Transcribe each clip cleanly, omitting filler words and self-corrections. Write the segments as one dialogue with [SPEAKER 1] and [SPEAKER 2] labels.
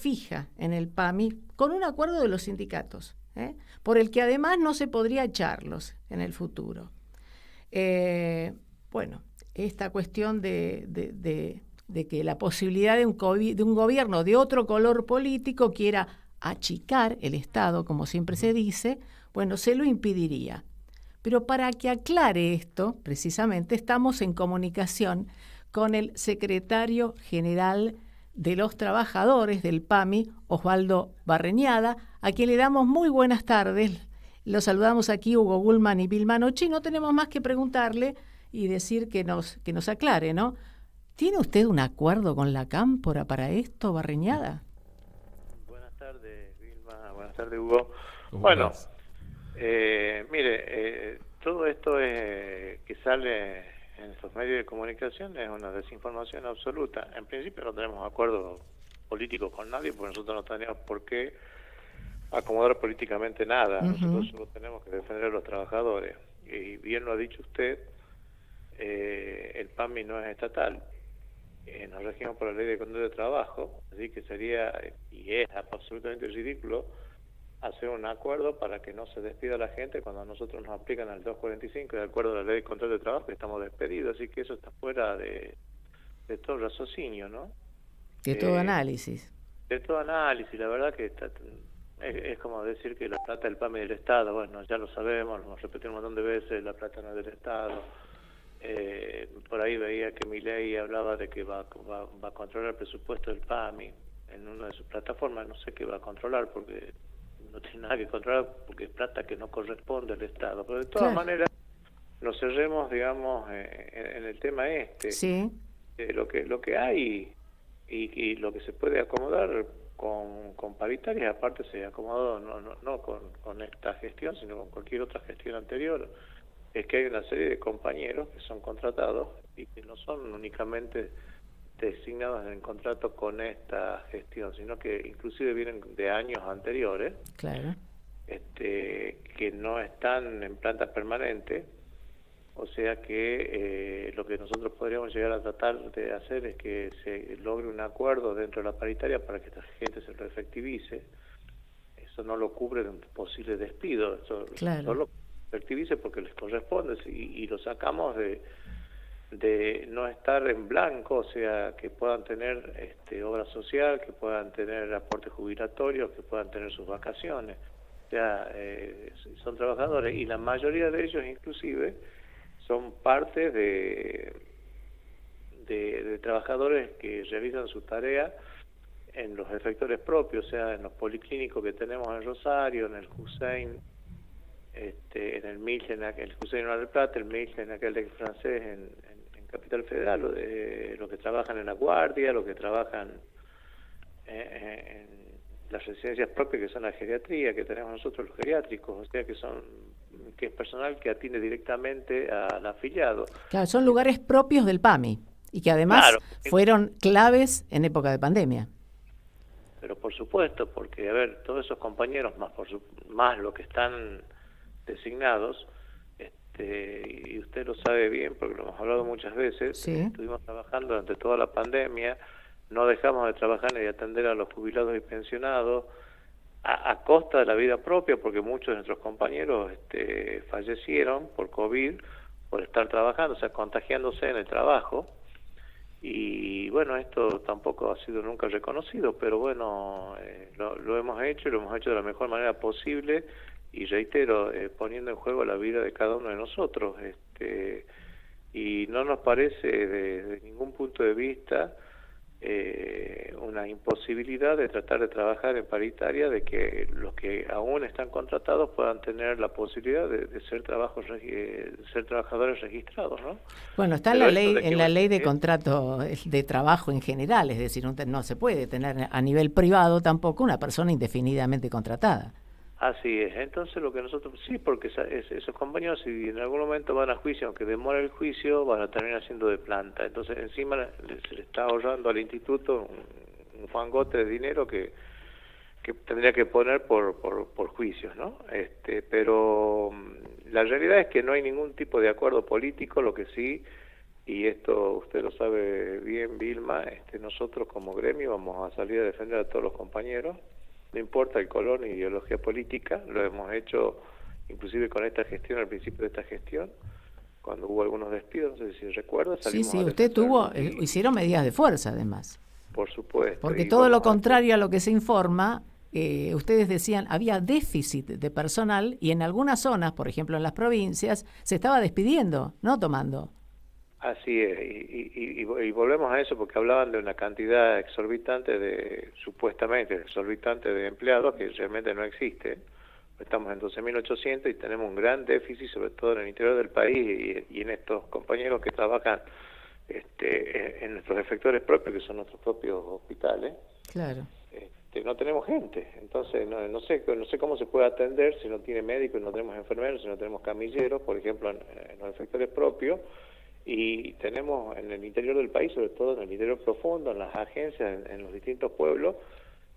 [SPEAKER 1] fija en el PAMI con un acuerdo de los sindicatos, por el que además no se podría echarlos en el futuro. Bueno, esta cuestión de que la posibilidad de un gobierno de otro color político quiera achicar el Estado, como siempre se dice, bueno, se lo impediría. Pero para que aclare esto, precisamente, estamos en comunicación con el secretario general de los trabajadores del PAMI, Osvaldo Barreñada, a quien le damos muy buenas tardes. Los saludamos aquí, Hugo Gulman y Vilma Nochi. No tenemos más que preguntarle y decir que nos aclare, ¿no? ¿Tiene usted un acuerdo con la Cámpora para esto, Barreñada?
[SPEAKER 2] Buenas tardes, Vilma. Buenas tardes, Hugo. Bueno, mire, todo esto que sale en estos medios de comunicación es una desinformación absoluta. En principio no tenemos acuerdo político con nadie, porque nosotros no tenemos por qué acomodar políticamente nada. Nosotros solo tenemos que defender a los trabajadores. Y bien lo ha dicho usted, el PAMI no es estatal. Nos regimos por la Ley de Contrato de Trabajo, así que sería, y es absolutamente ridículo, hacer un acuerdo para que no se despida a la gente cuando a nosotros nos aplican al 245 de acuerdo a la Ley de Contrato de Trabajo, que estamos despedidos, así que eso está fuera de todo raciocinio, ¿no?
[SPEAKER 1] De todo análisis.
[SPEAKER 2] De todo análisis, la verdad que es como decir que la plata del PAMI es del Estado. Bueno, ya lo sabemos, lo hemos repetido un montón de veces, la plata no es del Estado. Por ahí veía que Milei hablaba de que va a controlar el presupuesto del PAMI en una de sus plataformas. No sé qué va a controlar, porque no tiene nada que controlar, porque es plata que no corresponde al Estado. Pero de todas maneras, nos cerremos, digamos, en el tema
[SPEAKER 1] Sí.
[SPEAKER 2] lo que hay y lo que se puede acomodar con paritarias. Aparte se acomodó no con esta gestión, sino con cualquier otra gestión anterior. Es que hay una serie de compañeros que son contratados y que no son únicamente designados en contrato con esta gestión, sino que inclusive vienen de años anteriores,
[SPEAKER 1] claro,
[SPEAKER 2] que no están en planta permanente. O sea que lo que nosotros podríamos llegar a tratar de hacer es que se logre un acuerdo dentro de la paritaria para que esta gente se lo efectivice. Eso no lo cubre de un posible despido, eso solo efectivice porque les corresponde, y lo sacamos de no estar en blanco, o sea, que puedan tener obra social, que puedan tener aportes jubilatorios, que puedan tener sus vacaciones. O sea, son trabajadores, y la mayoría de ellos inclusive son parte de trabajadores que realizan su tarea en los efectores propios, o sea, en los policlínicos que tenemos en Rosario, en el Hussein, en el Milgen, el Hussein en Mar del Plata, el Milgen, aquel de francés en Capital Federal, los que trabajan en la guardia, los que trabajan en las residencias propias, que son la geriatría, que tenemos nosotros los geriátricos, o sea, que es personal que atiende directamente al afiliado.
[SPEAKER 1] Claro, son lugares propios del PAMI y que además fueron claves en época de pandemia.
[SPEAKER 2] Pero por supuesto, porque, a ver, todos esos compañeros, más los que están designados, y usted lo sabe bien porque lo hemos hablado muchas veces,
[SPEAKER 1] sí.
[SPEAKER 2] Estuvimos trabajando durante toda la pandemia, no dejamos de trabajar ni de atender a los jubilados y pensionados a costa de la vida propia, porque muchos de nuestros compañeros fallecieron por COVID, por estar trabajando, o sea, contagiándose en el trabajo. Y bueno, esto tampoco ha sido nunca reconocido, pero bueno, lo hemos hecho, y lo hemos hecho de la mejor manera posible, y reitero, poniendo en juego la vida de cada uno de nosotros, y no nos parece de ningún punto de vista una imposibilidad de tratar de trabajar en paritaria, de que los que aún están contratados puedan tener la posibilidad de ser trabajadores registrados, ¿no?
[SPEAKER 1] Bueno, está en la ley de contrato de trabajo en general, es decir, no se puede tener a nivel privado tampoco una persona indefinidamente contratada.
[SPEAKER 2] Así es. Entonces lo que nosotros, sí, porque esos compañeros, si en algún momento van a juicio, aunque demore el juicio, van a terminar siendo de planta. Entonces encima se le está ahorrando al instituto un fangote de dinero que tendría que poner por juicios, ¿no? Pero la realidad es que no hay ningún tipo de acuerdo político. Lo que sí y esto usted lo sabe bien, Vilma, nosotros como gremio vamos a salir a defender a todos los compañeros, no importa el color ni ideología política, lo hemos hecho inclusive con esta gestión, al principio de esta gestión, cuando hubo algunos despidos, no sé si recuerda,
[SPEAKER 1] Sí,
[SPEAKER 2] salimos a
[SPEAKER 1] usted
[SPEAKER 2] defender
[SPEAKER 1] hicieron medidas de fuerza además.
[SPEAKER 2] por supuesto.
[SPEAKER 1] Porque
[SPEAKER 2] y
[SPEAKER 1] todo lo
[SPEAKER 2] vamos a hacer-
[SPEAKER 1] contrario a lo que se informa, ustedes decían, había déficit de personal y en algunas zonas, por ejemplo en las provincias, se estaba despidiendo, no tomando.
[SPEAKER 2] Así es, y volvemos a eso porque hablaban de una cantidad supuestamente exorbitante de empleados que realmente no existen. Estamos en 12.800 y tenemos un gran déficit, sobre todo en el interior del país y en estos compañeros que trabajan en nuestros efectores propios, que son nuestros propios hospitales.
[SPEAKER 1] Claro.
[SPEAKER 2] No tenemos gente, entonces no sé cómo se puede atender si no tiene médicos, no tenemos enfermeros, si no tenemos camilleros, por ejemplo, en los efectores propios. Y tenemos en el interior del país, sobre todo en el interior profundo, en las agencias, en los distintos pueblos,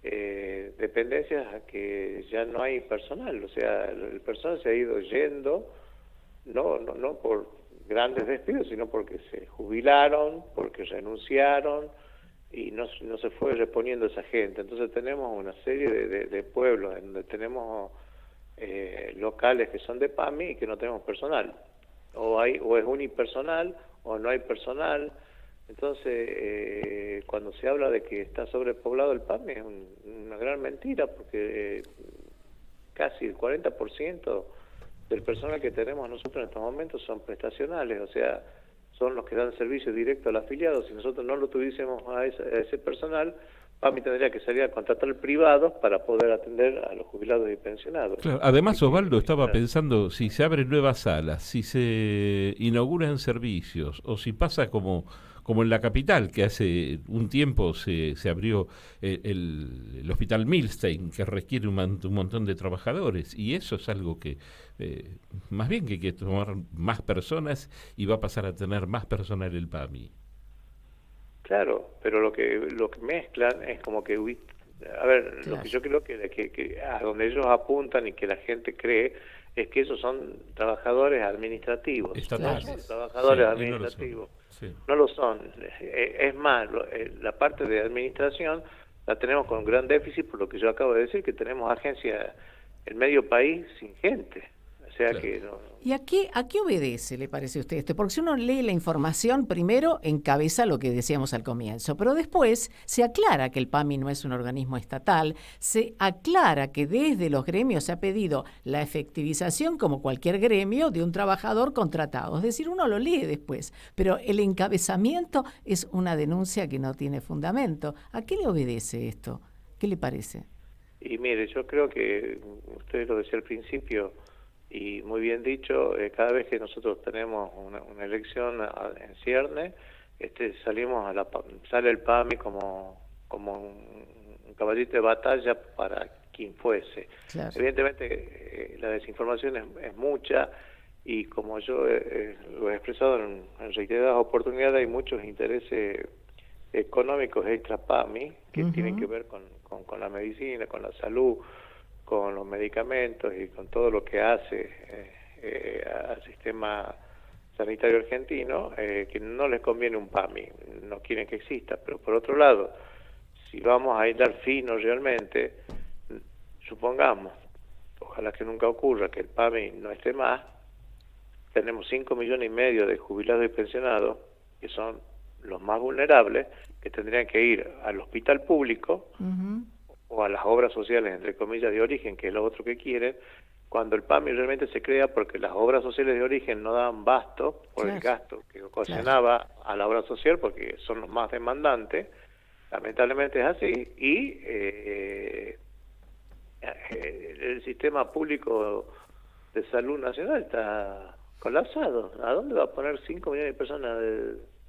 [SPEAKER 2] dependencias a que ya no hay personal, o sea, el personal se ha ido yendo, no por grandes despidos, sino porque se jubilaron, porque renunciaron y no se fue reponiendo esa gente. Entonces tenemos una serie de pueblos en donde tenemos locales que son de PAMI y que no tenemos personal. O es unipersonal o no hay personal. Entonces, cuando se habla de que está sobrepoblado el PAMI es una gran mentira, porque casi el 40% del personal que tenemos nosotros en estos momentos son prestacionales, o sea, son los que dan servicio directo al afiliado. Si nosotros no lo tuviésemos a ese personal, PAMI tendría que salir a contratar privados para poder atender a los jubilados y pensionados.
[SPEAKER 3] Claro, además, Osvaldo, estaba pensando, si se abren nuevas salas, si se inauguran servicios, o si pasa como en la capital, que hace un tiempo se abrió el Hospital Milstein, que requiere un montón de trabajadores, y eso es algo que, más bien que hay que tomar más personas, y va a pasar a tener más personal el PAMI.
[SPEAKER 2] Claro, pero lo que mezclan es como que, a ver,
[SPEAKER 1] claro.
[SPEAKER 2] Lo que yo creo que a donde ellos apuntan y que la gente cree es que esos son trabajadores administrativos.
[SPEAKER 3] Estatales.
[SPEAKER 2] No son trabajadores
[SPEAKER 3] Sí,
[SPEAKER 2] administrativos.
[SPEAKER 3] Sí.
[SPEAKER 2] No lo son. Es más, la parte de administración la tenemos con gran déficit, por lo que yo acabo de decir, que tenemos agencias en medio país sin gente. O sea, claro, que no.
[SPEAKER 1] ¿Y a qué obedece, le parece a usted esto? Porque si uno lee la información, primero encabeza lo que decíamos al comienzo, pero después se aclara que el PAMI no es un organismo estatal, se aclara que desde los gremios se ha pedido la efectivización, como cualquier gremio, de un trabajador contratado. Es decir, uno lo lee después, pero el encabezamiento es una denuncia que no tiene fundamento. ¿A qué le obedece esto? ¿Qué le parece?
[SPEAKER 2] Y mire, yo creo que usted lo decía al principio, y muy bien dicho, cada vez que nosotros tenemos una elección en cierne, sale el PAMI como un caballito de batalla para quien fuese.
[SPEAKER 1] Claro.
[SPEAKER 2] Evidentemente la desinformación es mucha, y como yo lo he expresado en reiteradas oportunidades, hay muchos intereses económicos extra PAMI que tienen que ver con la medicina, con la salud, con los medicamentos y con todo lo que hace al sistema sanitario argentino, que no les conviene un PAMI, no quieren que exista. Pero por otro lado, si vamos a hilar fino realmente, supongamos, ojalá que nunca ocurra, que el PAMI no esté más, tenemos 5,5 millones de jubilados y pensionados, que son los más vulnerables, que tendrían que ir al hospital público, o a las obras sociales, entre comillas, de origen, que es lo otro que quieren, cuando el PAMI realmente se crea porque las obras sociales de origen no daban basto por el gasto que ocasionaba a la obra social, porque son los más demandantes, lamentablemente es así, y el sistema público de salud nacional está colapsado. ¿A dónde va a poner 5 millones de personas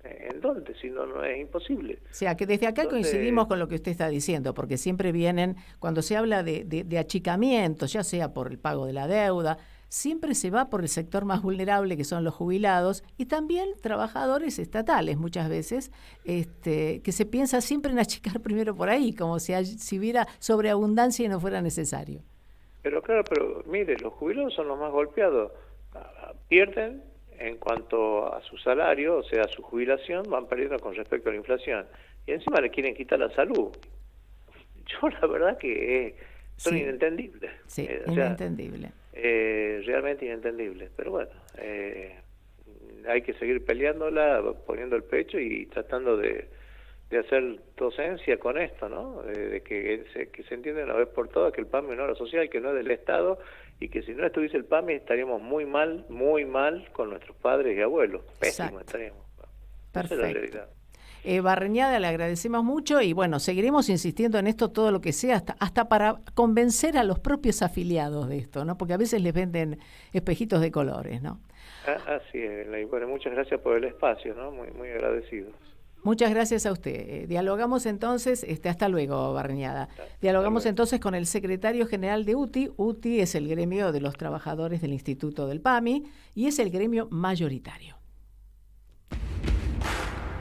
[SPEAKER 2] ¿En dónde? Si no es imposible.
[SPEAKER 1] O sea, que desde acá coincidimos con lo que usted está diciendo, porque siempre vienen, cuando se habla de achicamiento, ya sea por el pago de la deuda, siempre se va por el sector más vulnerable, que son los jubilados, y también trabajadores estatales, muchas veces, que se piensa siempre en achicar primero por ahí, como si hubiera sobreabundancia y no fuera necesario.
[SPEAKER 2] Pero claro, mire, los jubilados son los más golpeados. Pierden en cuanto a su salario, o sea, a su jubilación, van perdiendo con respecto a la inflación. Y encima le quieren quitar la salud. Yo la verdad que son inentendibles.
[SPEAKER 1] Sí, inentendible.
[SPEAKER 2] Realmente inentendibles. Pero bueno, hay que seguir peleándola, poniendo el pecho y tratando de hacer docencia con esto, ¿no? De que se entienda una vez por todas que el PAMI es una obra social, que no es del Estado, y que si no estuviese el PAMI estaríamos muy mal con nuestros padres y abuelos. Pésimo estaríamos.
[SPEAKER 1] Perfecto.
[SPEAKER 2] Esa es la realidad.
[SPEAKER 1] Barreñada, le agradecemos mucho y bueno, seguiremos insistiendo en esto todo lo que sea, hasta para convencer a los propios afiliados de esto, ¿no? Porque a veces les venden espejitos de colores, ¿no?
[SPEAKER 2] Así es, y bueno, muchas gracias por el espacio, ¿no? Muy, muy agradecido.
[SPEAKER 1] Muchas gracias a usted. Dialogamos entonces, hasta luego, Barreñada. Dialogamos entonces con el secretario general de UTI. UTI es el gremio de los trabajadores del Instituto del PAMI y es el gremio mayoritario.